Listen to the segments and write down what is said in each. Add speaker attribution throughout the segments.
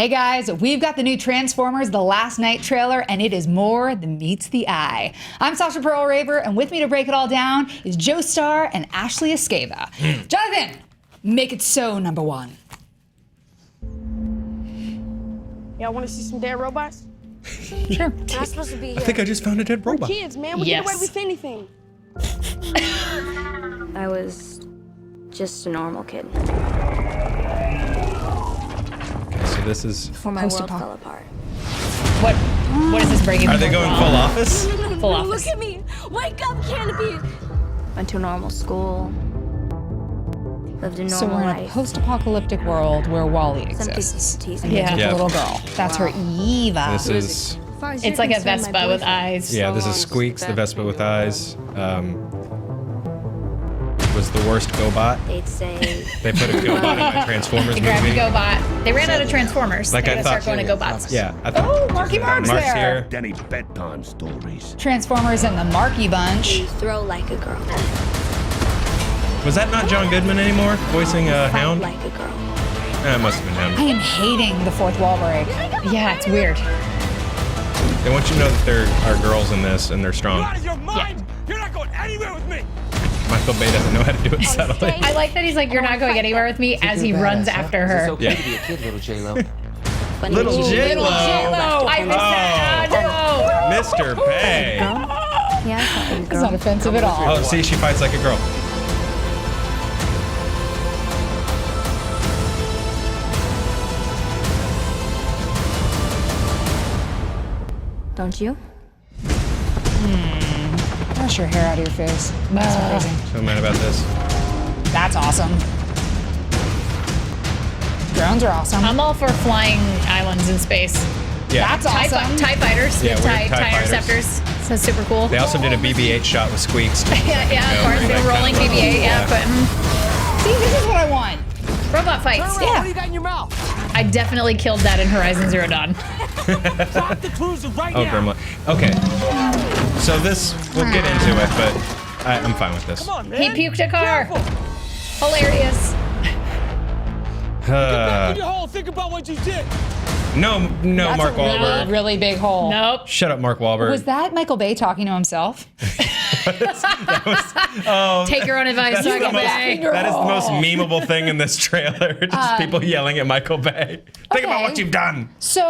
Speaker 1: Hey guys, we've got the new Transformers The Last Night trailer, and it is more than meets the eye. I'm Sasha Pearl Raver, and with me to break it all down is Joe Starr and Ashley Escava. Jonathan, make it so, number one.
Speaker 2: Y'all want to see some dead robots?
Speaker 1: Sure.
Speaker 2: We're not supposed to be here.
Speaker 3: I think I just found a dead robot.
Speaker 2: We're kids, man. We get away with anything.
Speaker 4: I was just a normal kid
Speaker 3: So this is.
Speaker 4: before my world fell apart.
Speaker 1: What is this breaking?
Speaker 3: Are they going full office?
Speaker 1: Full office.
Speaker 4: Look at me! Wake up, Canopy! Went to normal school. Lived a
Speaker 1: So
Speaker 4: normal
Speaker 1: we're in a
Speaker 4: life.
Speaker 1: post-apocalyptic world where Wally
Speaker 4: Some people
Speaker 1: exists.
Speaker 4: tease
Speaker 1: And
Speaker 4: me.
Speaker 1: there's
Speaker 3: Yeah.
Speaker 1: a little girl. That's her Eva.
Speaker 3: This is.
Speaker 5: It's like a Vespa with eyes.
Speaker 3: Yeah, this is Squeaks, the Vespa with eyes. Was the worst GoBot.
Speaker 4: They'd say,
Speaker 3: They put a GoBot in my Transformers
Speaker 5: They grabbed a
Speaker 3: movie.
Speaker 5: GoBot. They ran out of Transformers.
Speaker 3: Like
Speaker 5: they
Speaker 3: I
Speaker 5: had to start
Speaker 3: thought.
Speaker 5: going to GoBots.
Speaker 3: Yeah, I thought.
Speaker 1: Oh, Marky Mark's
Speaker 3: Mark's
Speaker 1: there.
Speaker 3: here.
Speaker 6: Danny's bedtime stories.
Speaker 1: Transformers and the Marky Bunch.
Speaker 4: you throw like a girl,
Speaker 3: Was that not John Goodman anymore, voicing
Speaker 4: fight
Speaker 3: Hound?
Speaker 4: like a girl.
Speaker 3: It must have been
Speaker 1: I
Speaker 3: him.
Speaker 1: am hating the fourth wall break.
Speaker 5: Yeah, it's weird.
Speaker 3: They want you to know that there are girls in this and they're strong.
Speaker 6: Out of your mind! You're not going anywhere with me!
Speaker 3: Michael Bay doesn't know how to do it subtly.
Speaker 5: I like that he's like, you're not going anywhere with me as he runs after her.
Speaker 7: It's okay
Speaker 3: Yeah.
Speaker 7: to be a kid, little J-Lo.
Speaker 4: Funny
Speaker 3: Little
Speaker 4: that you-
Speaker 3: J-Lo.
Speaker 5: I missed that. Oh,
Speaker 3: Mr. Bay.
Speaker 4: Yeah, I thought you were a
Speaker 1: It's
Speaker 4: girl.
Speaker 1: not offensive at all.
Speaker 3: Oh, see, she fights like a girl.
Speaker 4: Don't you?
Speaker 1: Brush your hair out of your face. That's crazy.
Speaker 3: So mad about this.
Speaker 1: That's awesome. Drones are awesome.
Speaker 5: I'm all for flying islands in space.
Speaker 3: Yeah.
Speaker 1: That's awesome.
Speaker 5: TIE fighters.
Speaker 3: Yeah,
Speaker 5: with
Speaker 3: weird
Speaker 5: TIE
Speaker 3: TIE fighters.
Speaker 5: interceptors. So super cool.
Speaker 3: They also did a BB-8 shot with Squeaks.
Speaker 5: yeah, of course.
Speaker 3: that
Speaker 5: They're
Speaker 3: kind
Speaker 5: rolling
Speaker 3: of
Speaker 5: BB-8. Yeah,
Speaker 3: level.
Speaker 5: but
Speaker 1: See, this is what I want.
Speaker 5: robot fights.
Speaker 6: Turn around,
Speaker 1: Yeah.
Speaker 6: what do you got in your mouth?
Speaker 5: I definitely killed that in Horizon Zero Dawn.
Speaker 6: Drop the cruiser right
Speaker 3: Oh,
Speaker 6: now!
Speaker 3: Grimlock. Okay. So this, we'll get into it, but I'm fine with this.
Speaker 6: Come on,
Speaker 5: He
Speaker 6: man!
Speaker 5: puked a car.
Speaker 6: Careful.
Speaker 5: Hilarious.
Speaker 6: Get back in your hole, think about what you did!
Speaker 3: No,
Speaker 1: That's
Speaker 3: Mark
Speaker 1: a really,
Speaker 3: Wahlberg.
Speaker 1: really big hole.
Speaker 5: Nope.
Speaker 3: Shut up, Mark Wahlberg.
Speaker 1: Was that Michael Bay talking to himself?
Speaker 5: Take your own advice,
Speaker 3: That's the
Speaker 5: Michael
Speaker 3: most-
Speaker 5: Bay.
Speaker 3: that is the most memeable thing in this trailer. Just people yelling at Michael Bay. Think about
Speaker 1: okay.
Speaker 3: what you've done.
Speaker 1: So,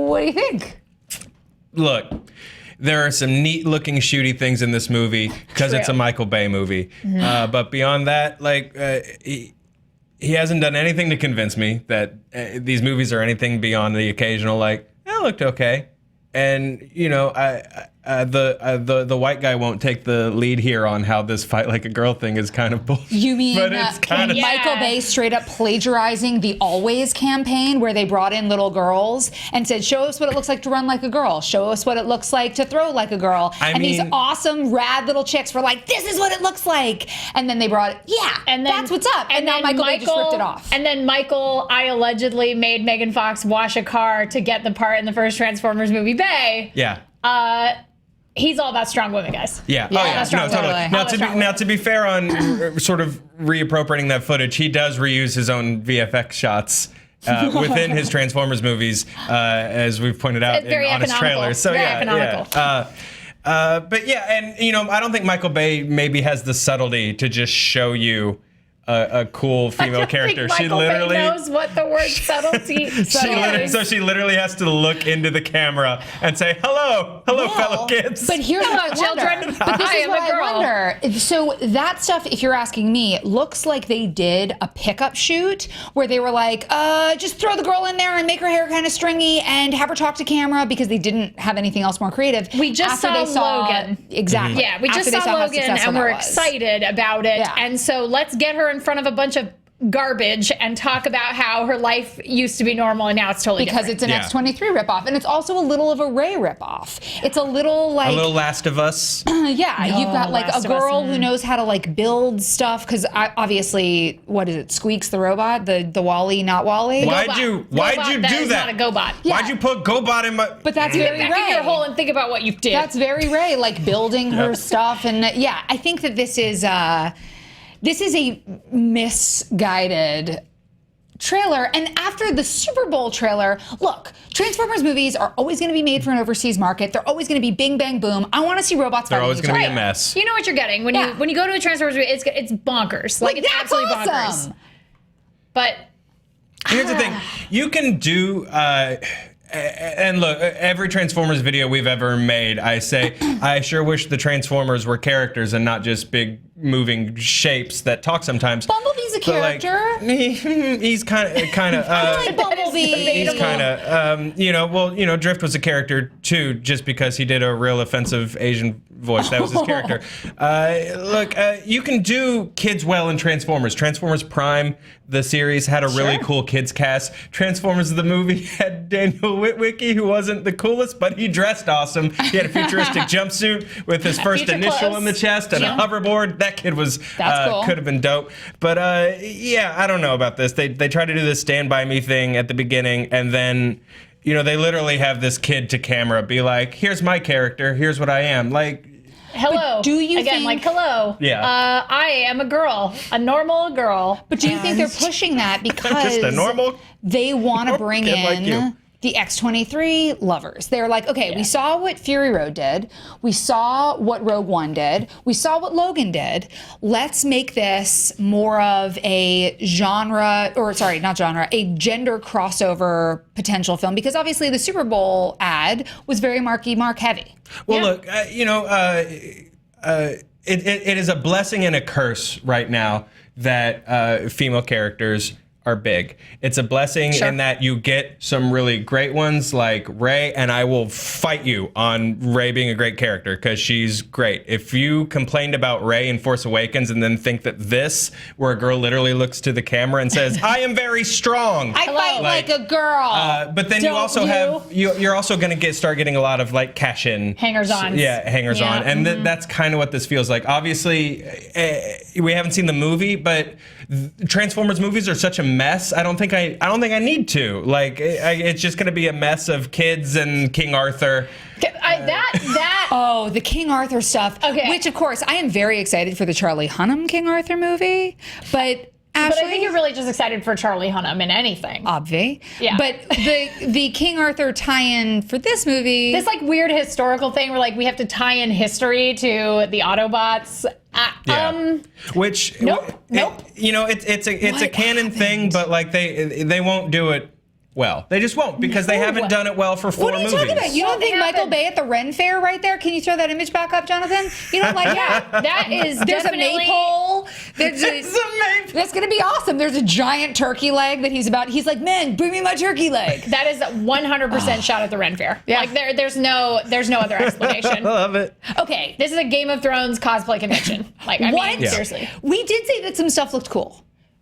Speaker 1: what do you think?
Speaker 3: Look, there are some neat looking shooty things in this movie because it's a
Speaker 5: True.
Speaker 3: Michael Bay movie. But beyond that, like, he hasn't done anything to convince me that these movies are anything beyond the occasional, like, it looked okay. And, you know, the white guy won't take the lead here on how this fight like a girl thing is kind of bullshit.
Speaker 1: You mean
Speaker 3: But it's kind of.
Speaker 5: Yeah.
Speaker 1: Michael Bay straight up plagiarizing the Always campaign where they brought in little girls and said, show us what it looks like to run like a girl. Show us what it looks like to throw like a girl.
Speaker 3: I
Speaker 1: and these
Speaker 3: mean-
Speaker 1: awesome, rad little chicks were like, this is what it looks like. And then they brought it,
Speaker 5: And then,
Speaker 1: that's what's up. And now
Speaker 5: then
Speaker 1: Michael Bay just ripped it off.
Speaker 5: And then Michael, I allegedly made Megan Fox wash a car to get the part in the first Transformers movie, Bay.
Speaker 3: Yeah.
Speaker 5: He's all about strong women, guys.
Speaker 3: Yeah.
Speaker 1: Yeah,
Speaker 3: Oh yeah.
Speaker 1: that's
Speaker 3: No,
Speaker 1: right,
Speaker 3: totally.
Speaker 1: totally.
Speaker 3: Now to be fair on sort of reappropriating that footage, he does reuse his own VFX shots within his Transformers movies, as we've pointed out
Speaker 5: It's very
Speaker 3: on his
Speaker 5: economical.
Speaker 3: trailers. So
Speaker 5: Very
Speaker 3: yeah,
Speaker 5: economical.
Speaker 3: yeah. But yeah, and you know, I don't think Michael Bay maybe has the subtlety to just show you a cool female character.
Speaker 5: I
Speaker 3: She
Speaker 5: don't think Michael
Speaker 3: literally.
Speaker 5: Bay knows what the word subtlety
Speaker 3: She literally has to look into the camera and say, hello, fellow kids.
Speaker 1: But here's what I wonder.
Speaker 5: children.
Speaker 1: But this
Speaker 5: I
Speaker 1: is
Speaker 5: am
Speaker 1: what
Speaker 5: a
Speaker 1: I
Speaker 5: girl.
Speaker 1: wonder. So that stuff, if you're asking me, it looks like they did a pickup shoot where they were like, just throw the girl in there and make her hair kind of stringy and have her talk to camera because they didn't have anything else more creative.
Speaker 5: We just
Speaker 1: After
Speaker 5: saw Logan.
Speaker 1: Exactly.
Speaker 5: Yeah, we just
Speaker 1: After they
Speaker 5: saw
Speaker 1: how
Speaker 5: Logan
Speaker 1: successful
Speaker 5: and we're
Speaker 1: that was.
Speaker 5: excited about it.
Speaker 1: Yeah.
Speaker 5: And so let's get her in front of a bunch of garbage and talk about how her life used to be normal and now it's totally
Speaker 1: Because
Speaker 5: different.
Speaker 1: it's an
Speaker 3: Yeah.
Speaker 1: X-23 ripoff. And it's also a little of a Ray ripoff. It's a little like...
Speaker 3: a little Last of Us.
Speaker 1: Yeah, you've got like
Speaker 5: Last
Speaker 1: a
Speaker 5: of Us,
Speaker 1: girl who knows how to like build stuff because obviously, what is it? Squeaks the robot, the Wally, not Wally.
Speaker 3: Why'd you do
Speaker 5: That
Speaker 3: that?
Speaker 5: is not a GoBot.
Speaker 1: Yeah.
Speaker 3: Why'd you put GoBot in my?
Speaker 1: But that's very
Speaker 5: Get back in
Speaker 1: Ray.
Speaker 5: your hole and think about what you did.
Speaker 1: That's very Ray, like building her
Speaker 3: Yep.
Speaker 1: stuff, and yeah, I think that this is a misguided trailer, and after the Super Bowl trailer, look, Transformers movies are always going to be made for an overseas market. They're always going to be bing, bang, boom. I want to see robots
Speaker 3: They're
Speaker 1: fighting
Speaker 3: always
Speaker 1: each
Speaker 3: going to
Speaker 1: other.
Speaker 3: be a mess.
Speaker 5: You know what you're getting when you go to a Transformers movie. It's bonkers. Like it's
Speaker 1: that's
Speaker 5: absolutely
Speaker 1: awesome.
Speaker 5: bonkers. But
Speaker 3: Here's the thing. You can do... and look, every Transformers video we've ever made, I say, I sure wish the Transformers were characters and not just big moving shapes that talk sometimes.
Speaker 1: Bumblebee's a
Speaker 3: But, like,
Speaker 1: character.
Speaker 3: he's kind of.
Speaker 1: I like Bumblebee.
Speaker 3: He's kind of, Drift was a character too, just because he did a real offensive Asian voice. That was his character. Look, you can do kids well in Transformers. Transformers Prime, the series, had a really cool kids cast. Transformers the movie had Daniel Witwicky, who wasn't the coolest, but he dressed awesome. He had a futuristic jumpsuit with his first
Speaker 5: Future
Speaker 3: initial
Speaker 5: clothes.
Speaker 3: in the chest and
Speaker 5: Yeah.
Speaker 3: a hoverboard. That kid was
Speaker 1: That's cool.
Speaker 3: could have been dope. But yeah, I don't know about this. They try to do this Stand By Me thing at the beginning, and then they literally have this kid to camera be like, "Here's my character. Here's what I am." Like,
Speaker 5: hello.
Speaker 1: do you
Speaker 5: again
Speaker 1: think-
Speaker 5: like hello?
Speaker 3: Yeah.
Speaker 5: I am a girl, a normal girl.
Speaker 1: But do you think they're pushing that because
Speaker 3: just a normal
Speaker 1: they want to bring
Speaker 3: kid like you.
Speaker 1: in the X-23 lovers? They're like, okay, we saw what Fury Road did. We saw what Rogue One did. We saw what Logan did. Let's make this more of a a gender crossover potential film, because obviously the Super Bowl ad was very Marky Mark heavy.
Speaker 3: well, look, it is a blessing and a curse right now that female characters are big. It's a blessing in that you get some really great ones like Rey, and I will fight you on Rey being a great character because she's great. If you complained about Rey in Force Awakens and then think that this, where a girl literally looks to the camera and says, "I am very strong,"
Speaker 1: I fight like a girl.
Speaker 3: but then you
Speaker 5: Don't
Speaker 3: also
Speaker 5: you?
Speaker 3: you're also going to start getting a lot of like cash-in
Speaker 5: Hangers-ons.
Speaker 3: Yeah, hangers-on,
Speaker 5: Yeah,
Speaker 3: and that's kind of what this feels like. Obviously, we haven't seen the movie, but Transformers movies are such a mess. I don't think I need to. Like, it's just going to be a mess of kids and King Arthur.
Speaker 1: Oh, the King Arthur stuff.
Speaker 5: Okay.
Speaker 1: Which, of course, I am very excited for the Charlie Hunnam King Arthur movie. But Ashley,
Speaker 5: But I think you're really just excited for Charlie Hunnam in anything.
Speaker 1: obvi.
Speaker 5: Yeah.
Speaker 1: But the King Arthur tie-in for this movie.
Speaker 5: This like weird historical thing where like we have to tie in history to the Autobots.
Speaker 3: Which
Speaker 5: Nope.
Speaker 3: it's a
Speaker 1: What
Speaker 3: canon thing, but like they won't do it well. They just won't because they haven't done it well for 4
Speaker 1: what are you
Speaker 3: movies.
Speaker 1: talking about? You don't
Speaker 5: What
Speaker 1: think Michael
Speaker 5: happened?
Speaker 1: Bay at the Ren Fair right there? Can you throw that image back up, Jonathan? You don't like that?
Speaker 5: That is
Speaker 1: There's
Speaker 5: definitely
Speaker 1: a maypole. There's
Speaker 3: It's a maypole.
Speaker 1: That's gonna be awesome. There's a giant turkey leg that he's like, man, bring me my turkey leg.
Speaker 5: That is 100% shot at the Ren Fair.
Speaker 1: Yeah.
Speaker 5: Like there's no other
Speaker 3: I
Speaker 5: explanation.
Speaker 3: love it.
Speaker 5: Okay, this is a Game of Thrones cosplay convention. Like I
Speaker 1: What?
Speaker 5: mean, seriously.
Speaker 1: We did say that some stuff looked cool.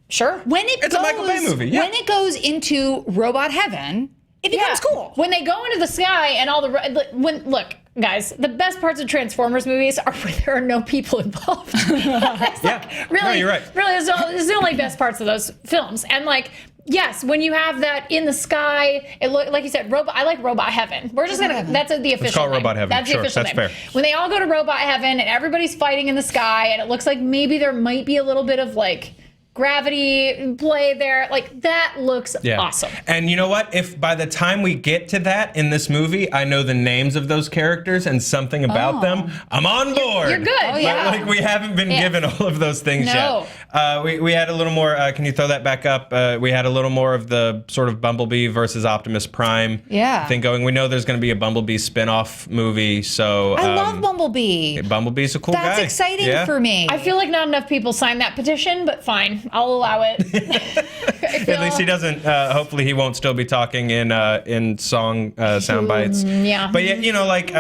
Speaker 5: Sure.
Speaker 1: When it
Speaker 3: It's
Speaker 1: goes,
Speaker 3: a Michael Bay movie, yeah.
Speaker 1: When it goes into robot heaven, it becomes cool.
Speaker 5: When they go into the sky and all the look, guys, the best parts of Transformers movies are where there are no people involved.
Speaker 3: Yeah.
Speaker 5: Really,
Speaker 3: No, you're right.
Speaker 5: Really, it's the only best parts of those films. And like, yes, when you have that in the sky, it look like you said, robot. I like Robot Heaven. We're just gonna. That's the official.
Speaker 3: call it
Speaker 5: name.
Speaker 3: Robot Heaven.
Speaker 5: That's the
Speaker 3: Sure,
Speaker 5: official
Speaker 3: that's
Speaker 5: name.
Speaker 3: fair.
Speaker 5: When they all go to Robot Heaven and everybody's fighting in the sky, and it looks like maybe there might be a little bit of like gravity play there, like that looks awesome.
Speaker 3: And you know what? If by the time we get to that in this movie, I know the names of those characters and something about them, I'm on board.
Speaker 5: You're good. Oh,
Speaker 1: yeah.
Speaker 3: But like we haven't been given all of those things
Speaker 5: No.
Speaker 3: yet. We had a little more. Can you throw that back up? We had a little more of the sort of Bumblebee versus Optimus Prime thing going. We know there's going to be a Bumblebee spin-off movie. So
Speaker 1: I love Bumblebee.
Speaker 3: Bumblebee's a cool guy.
Speaker 1: That's exciting
Speaker 3: Yeah.
Speaker 1: for me.
Speaker 5: I feel like not enough people signed that petition, but fine, I'll allow it.
Speaker 3: At least he doesn't. Hopefully, he won't still be talking in song sound bites.
Speaker 5: Yeah.
Speaker 3: But yeah, you know, like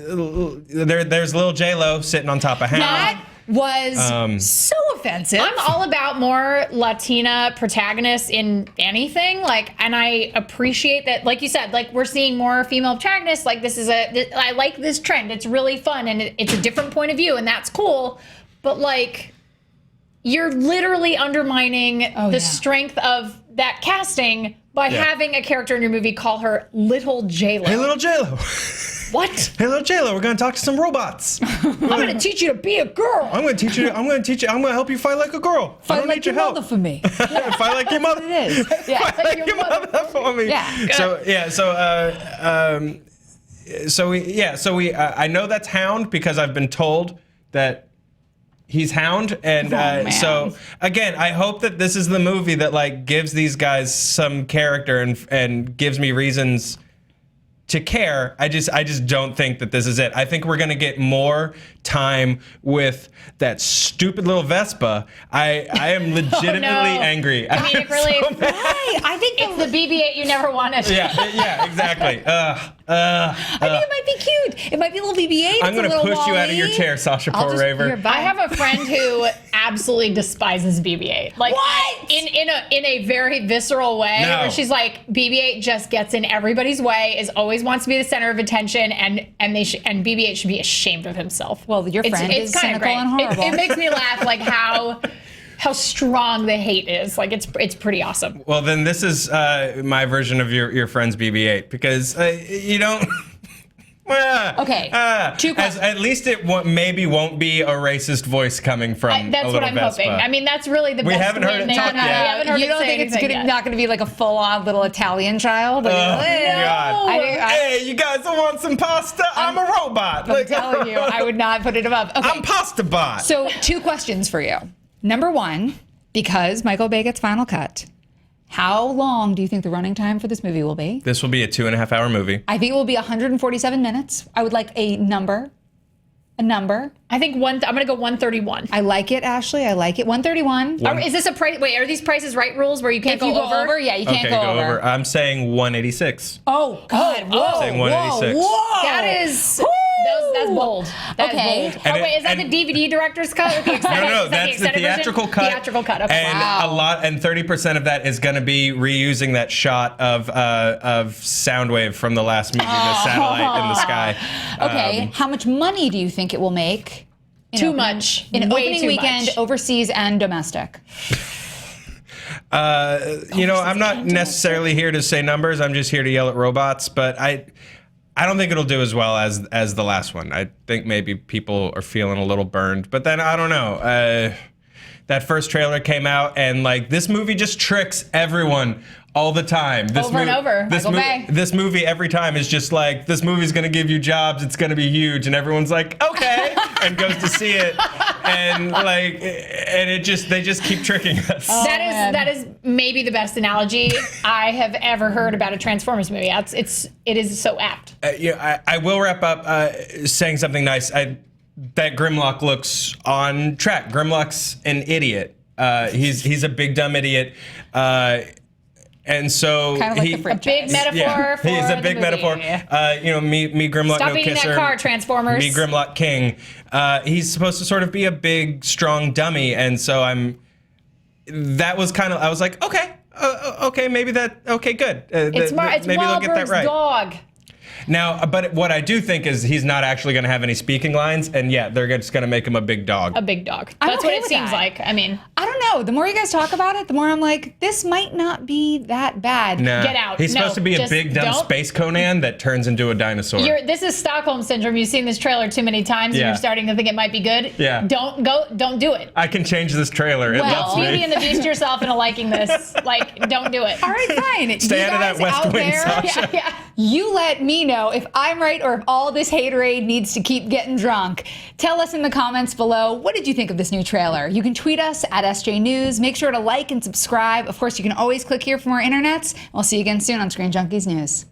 Speaker 3: there's little J-Lo sitting on top of Hannah.
Speaker 1: That was so offensive.
Speaker 5: I'm all about more Latina protagonists in anything, like, and I appreciate that, like you said, like we're seeing more female protagonists. Like I like this trend. It's really fun, and it's a different point of view, and that's cool. But like, you're literally undermining the strength of that casting by having a character in your movie call her Little J-Lo.
Speaker 3: Hey, little J-Lo.
Speaker 5: What?
Speaker 3: Hey, little J-Lo, we're gonna talk to some robots.
Speaker 5: I'm gonna teach you to be a girl.
Speaker 3: I'm gonna help you fight like a girl. I don't need your help.
Speaker 1: for me.
Speaker 3: Yeah, fight like your mother.
Speaker 1: It is. Yeah.
Speaker 3: Fight like your mother for me.
Speaker 1: Yeah.
Speaker 3: So I know that's Hound because I've been told that he's Hound, and
Speaker 1: man.
Speaker 3: so again, I hope that this is the movie that like gives these guys some character and gives me reasons to care. I just don't think that this is it. I think we're gonna get more time with that stupid little Vespa. I am legitimately angry.
Speaker 5: Comedic relief.
Speaker 3: So mad.
Speaker 1: Right. I think
Speaker 5: It's the BB-8 you never wanted.
Speaker 3: Yeah, exactly.
Speaker 1: I think it might be cute. It might be a little BB-8.
Speaker 3: I'm gonna push you out of your chair, Sasha
Speaker 1: I'll just-
Speaker 3: Raver.
Speaker 1: you're fine.
Speaker 5: I have a friend who absolutely despises BB-8. Like
Speaker 1: What?
Speaker 5: in a very visceral way,
Speaker 3: No.
Speaker 5: where she's like, BB-8 just gets in everybody's way, always wants to be the center of attention, and BB-8 should be ashamed of himself.
Speaker 1: Well, your friend is
Speaker 5: kinda
Speaker 1: cynical and horrible.
Speaker 5: It makes me laugh, like how strong the hate is. Like it's pretty awesome.
Speaker 3: Well, then this is my version of your friend's BB-8 because you don't.
Speaker 1: Okay, 2 questions.
Speaker 3: At least it maybe won't be a racist voice coming from
Speaker 5: That's
Speaker 3: a
Speaker 5: what
Speaker 3: little
Speaker 5: I'm
Speaker 3: Vespa.
Speaker 5: hoping. I mean, that's really the
Speaker 3: We
Speaker 5: best
Speaker 3: haven't heard
Speaker 5: win
Speaker 3: it
Speaker 5: they
Speaker 3: talk
Speaker 5: can have.
Speaker 3: yet.
Speaker 5: We haven't heard
Speaker 1: You
Speaker 5: it
Speaker 1: don't
Speaker 5: say
Speaker 1: think it's
Speaker 5: anything yet.
Speaker 1: not going to be like a full-on little Italian child? Like,
Speaker 3: God.
Speaker 1: I-
Speaker 3: Hey, you guys don't want some pasta? I'm a robot.
Speaker 1: I'm telling you, I would not put it above. Okay.
Speaker 3: I'm Pasta Bot.
Speaker 1: So 2 questions for you. Number 1, because Michael Bay gets Final Cut, how long do you think the running time for this movie will be?
Speaker 3: This will be a 2.5 hour movie.
Speaker 1: I think it will be 147 minutes. I would like a number. A number.
Speaker 5: I think I'm gonna go 131.
Speaker 1: I like it, Ashley. I like it. 131.
Speaker 5: Is this a price? Wait, are these prices right rules where you can't
Speaker 1: If you go over, yeah, you can't
Speaker 3: Okay,
Speaker 1: go over.
Speaker 3: I'm saying 186.
Speaker 1: Oh, God. Whoa.
Speaker 3: Saying 186.
Speaker 1: Whoa.
Speaker 5: That is that's bold. That
Speaker 1: Okay.
Speaker 5: is bold. Oh wait, is that the DVD director's cut? Or the extended,
Speaker 3: No,
Speaker 5: is that
Speaker 3: that's the
Speaker 5: extended
Speaker 3: theatrical
Speaker 5: version?
Speaker 3: cut.
Speaker 5: Theatrical cut. Okay.
Speaker 3: And
Speaker 1: Wow.
Speaker 3: and 30% of that is going to be reusing that shot of Soundwave from the last movie, the satellite in the sky.
Speaker 1: Okay. How much money do you think it will make? in
Speaker 5: Too
Speaker 1: opening-
Speaker 5: much.
Speaker 1: In
Speaker 5: Way
Speaker 1: opening
Speaker 5: too
Speaker 1: weekend,
Speaker 5: much.
Speaker 1: overseas and domestic.
Speaker 3: I'm not necessarily here to say numbers. I'm just here to yell at robots. But I don't think it'll do as well as the last one. I think maybe people are feeling a little burned. But then I don't know. That first trailer came out, and like this movie just tricks everyone all the time. This
Speaker 5: Over and over.
Speaker 1: Michael Bay.
Speaker 3: This movie every time is just like, this movie's gonna give you jobs. It's gonna be huge, and everyone's like, okay, and goes to see it, and they just keep tricking us.
Speaker 5: That is maybe the best analogy I have ever heard about a Transformers movie. It is so apt.
Speaker 3: I will wrap up saying something nice. That Grimlock looks on track. Grimlock's an idiot. He's a big dumb idiot. And so
Speaker 1: Kind of like the
Speaker 5: A
Speaker 1: franchise.
Speaker 5: big metaphor for
Speaker 3: he's a
Speaker 5: the
Speaker 3: big
Speaker 5: movie.
Speaker 3: metaphor. Me Grimlock,
Speaker 5: Stop
Speaker 3: no
Speaker 5: eating
Speaker 3: kisser.
Speaker 5: that car, Transformers.
Speaker 3: Me Grimlock King. He's supposed to sort of be a big, strong dummy, and so I was like, okay, maybe that, okay, good.
Speaker 5: It's
Speaker 3: maybe they'll get that
Speaker 5: Wahlberg's
Speaker 3: right.
Speaker 5: dog.
Speaker 3: Now, but what I do think is he's not actually going to have any speaking lines, and yeah, they're just going to make him a big dog.
Speaker 5: A big dog.
Speaker 1: I'm
Speaker 5: That's
Speaker 1: okay
Speaker 5: what it
Speaker 1: with
Speaker 5: seems
Speaker 1: that.
Speaker 5: like. I mean,
Speaker 1: I don't know. The more you guys talk about it, the more I'm like, this might not be that bad.
Speaker 3: Nah.
Speaker 5: Get out.
Speaker 3: He's
Speaker 5: No,
Speaker 3: supposed to be a
Speaker 5: just
Speaker 3: big dumb
Speaker 5: don't.
Speaker 3: space Conan that turns into a dinosaur.
Speaker 5: this is Stockholm syndrome. You've seen this trailer too many times, and
Speaker 3: Yeah.
Speaker 5: you're starting to think it might be good.
Speaker 3: Yeah.
Speaker 5: Don't do it.
Speaker 3: I can change this trailer. It
Speaker 1: Well,
Speaker 3: loves
Speaker 5: Beauty
Speaker 3: me.
Speaker 5: and the Beast yourself into liking this. Like, don't do it.
Speaker 1: All right, fine.
Speaker 3: Stay
Speaker 1: You
Speaker 3: out of that
Speaker 1: guys
Speaker 3: West
Speaker 1: out
Speaker 3: Wing,
Speaker 1: there,
Speaker 3: Sasha.
Speaker 5: Yeah.
Speaker 1: You let me know if I'm right or if all this haterade needs to keep getting drunk. Tell us in the comments below, what did you think of this new trailer? You can tweet us at SJ News. Make sure to like and subscribe. Of course, you can always click here for more internets. We'll see you again soon on Screen Junkies News.